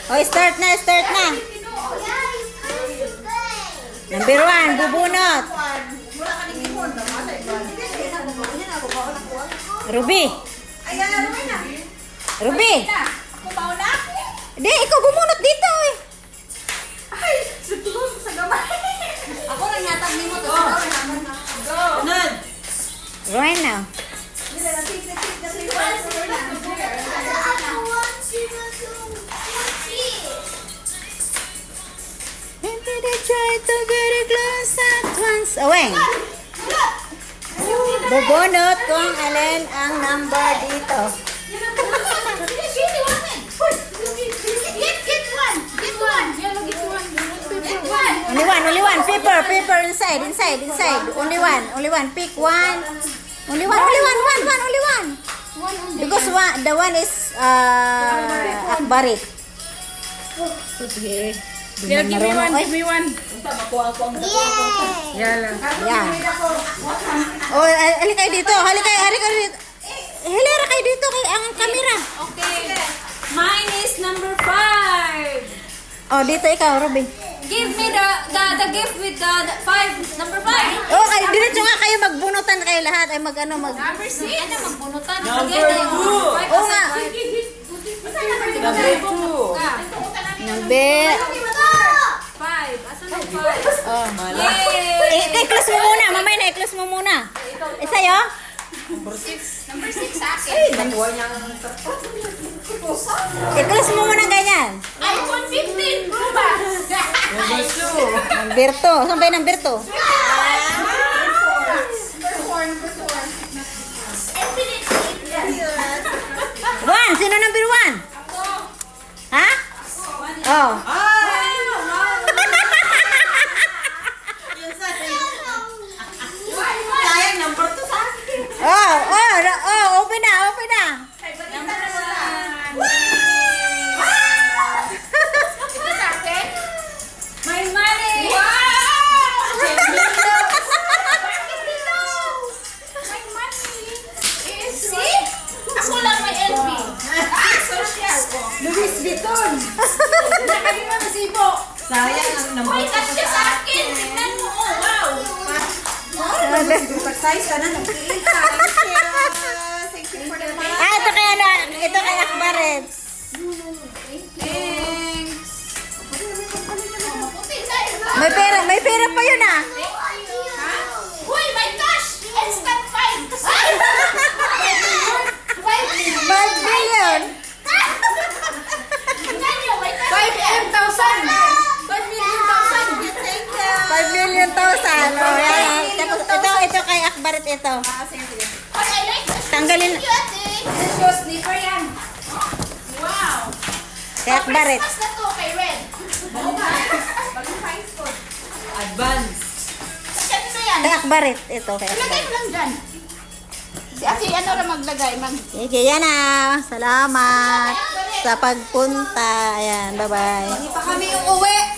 Oh, start na, start na. Number 1, bubunot. Ruby. Ruby. Ako ba na? Hindi, ikaw bumunot dito eh. Ay, siguro sa gamay. Ako lang yatag ni mo to. Go. Nod. Right now. Try to get it close at once. Aweng. Bubunot kung alin ang number dito. Only one. Paper inside. Only one. Pick one. Only one. Because the one is akbarit. Sige. Yeah, give me one. Yeah. Oh, hali kayo dito. Hali kayo dito. Hilera kayo dito kay ang camera. Okay. Mine is number 5. Oh, dito ikaw, Ruby. Give me the gift with the 5. Number 5. Oh, kayo diretso nga kayo magbunutan kayo lahat ay mag. Number 6. Ano magbunutan? Number 2. Oo nga. Number 2. Number. 5. Asan ang 5? Oh. Yay! I-close mo muna. Mamaya na i-close mo muna. Sa'yo? Number 6 sa akin. Nakuha niyang I-close mo muna ganyan. iPhone 15 Pro Max. number 2. Number 2. Saan ba yung number 2? One. Sino number 1? Ha? Oh. Sayang, number 2 sa akin. Open na. Ito sa akin. My money. Wow! My money is... See? Ako lang may LV. Social. Louis Vuitton. Nakagin mo masibo. Sayang, ang number Hoy, 2 kasya sa akin. Tingnan mo. Oh, wow. Pag-size ka na, nagtiil ka. Thank you for the money. Ito kay Akbaret. Thanks. Maputi na yun. May pera pa yun ah. Ha? Uy, my gosh! Instant 5! 5 5 billion. Tingnan nyo, may 5M1,000! 5 million thousand! Thank you! 5 million thousand. Oh, yan. Ito kay Akbaret ito. But I like the shoes. Tanggalin. Thank you, ate. The shoes, slipper yan. Wow! Kay Akbaret. Christmas na to kay Red. Advance. Kanino yan? Kay Akbaret. Ito kay Ilagay Akbaret. mo lang dyan. Si ate, ano na maglagay? Sige, yan na. Salamat sa pagpunta. Ayan, bye-bye. Hindi pa kami yung uwi.